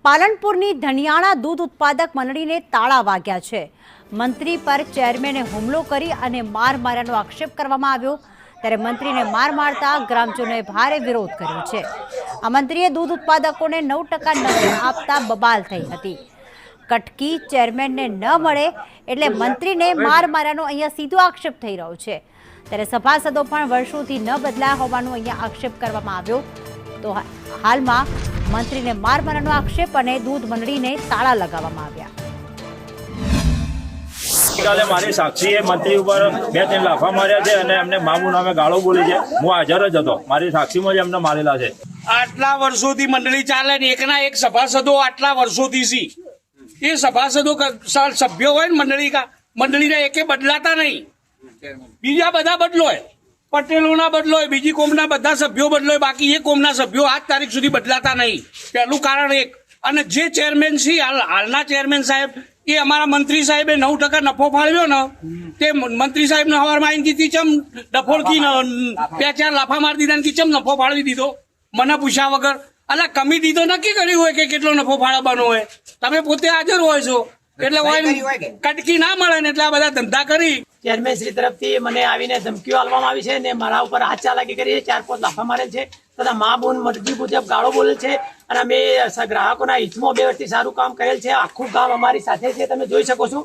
પાલનપુરની ધનિયાણા દૂધ ઉત્પાદક મંડળીને તાળા વાગ્યા છે। મંત્રી પર ચેરમેને હુમલો કરી અને માર માર્યાનો આક્ષેપ કરવામાં આવ્યો, ત્યારે મંત્રીને માર મારતા ગ્રામજનોએ ભારે વિરોધ કર્યો છે। આ મંત્રીએ દૂધ ઉત્પાદકોને 9% નફો આપતા બબાલ થઈ હતી। કટકી ચેરમેનને ન મળે એટલે મંત્રીને માર માર્યાનો અહીંયા સીધો આક્ષેપ થઈ રહ્યો છે। ત્યારે સભાસદો પણ વર્ષોથી ન બદલાયા હોવાનો અહીંયા આક્ષેપ કરવામાં આવ્યો। તો હાલમાં મંત્રીને માર મારવાનો આક્ષેપ અને દૂધ મંડળીને તાળા લગાવવામાં આવ્યા। ગઈકાલે મારી સાક્ષીએ મંત્રી ઉપર 2-3 લાફા માર્યા છે અને એમને મામુ નામે ગાળો બોલી છે। હું હાજર જ હતો, મારી સાક્ષીમાં જ એમને મારેલા છે। આટલા વર્ષોથી મંડળી ચાલે ને એકના એક સભાસદો આટલા વર્ષોથી સી એ સભાસદો સભ્યો હોય ને મંડળીના એકે બદલાતા નહીં। બીજા બધા બદલોય, પટેલોના બદલોય, બીજી કોમના બધા સભ્યો બદલોય, બાકી એ કોમના સભ્યો આજ તારીખ સુધી બદલાતા નહીં। પહેલું કારણ એક, અને જે ચેરમેન છે હાલના ચેરમેન સાહેબ એ અમારા મંત્રી સાહેબે 9% નફો ફાળવ્યો ને તે મંત્રી સાહેબ ને હવારમાં આવીને કીધી ચમ ડફોળકી 2-4 લાફા મારી દીધા ને ચમ નફો ફાળવી દીધો મને પૂછ્યા વગર। અલા કમિટી તો નક્કી કર્યું હોય કે કેટલો નફો ફાળવવાનો હોય, તમે પોતે હાજર હોય છો એટલે કટકી ના મળે ને એટલે આ બધા ધંધા કરી ચેરમેન શ્રી તરફથી મને આવીને ધમકીઓ આપવામાં આવી છે ને મારા ઉપર હાથ ચાલાકી કરી છે, 4-5 લાફા મારેલ છે તથા મા બોન મરજી મુજબ ગાળો બોલે છે અને અમે ગ્રાહકોના હિતમાં 2 વર્ષથી સારું કામ કરેલ છે। આખું ગામ અમારી સાથે છે, તમે જોઈ શકો છો।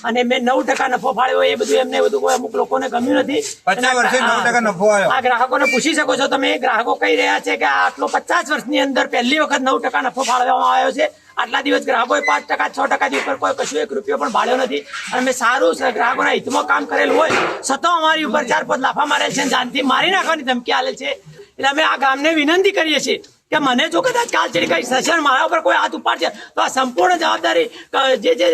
અને મેં 9% નફો ફાળ્યો એ બધું એમને બધું કોઈ અમુક લોકોને ગમ્યું નથી। 50 વર્ષે 9% નફો આવ્યો। આ ગ્રાહકોને પૂછી શકો છો તમે, ગ્રાહકો કહી રહ્યા છે કે આટલો 50 વર્ષની અંદર પહેલી વખત 9% નફો ફાળવવામાં આવ્યો છે। આટલા દિવસ ગ્રાહકોએ 5%, 6% ઉપર કોઈ કશું 1 રૂપિયો પણ ભાડ્યો નથી અને મેં સારું ગ્રાહકોના હિતમાં કામ કરેલું હોય છતાં અમારી ઉપર 4-5 લાફા મારેલ છે, જાનથી મારી નાખવાની ધમકી આલેલ છે। એટલે અમે આ ગામને વિનંતી કરીએ છીએ કે મને જો કદાચ કાલ ચડી કઈ સેશન મારા ઉપર કોઈ હાથ ઉપાડશે તો આ સંપૂર્ણ જવાબદારી જે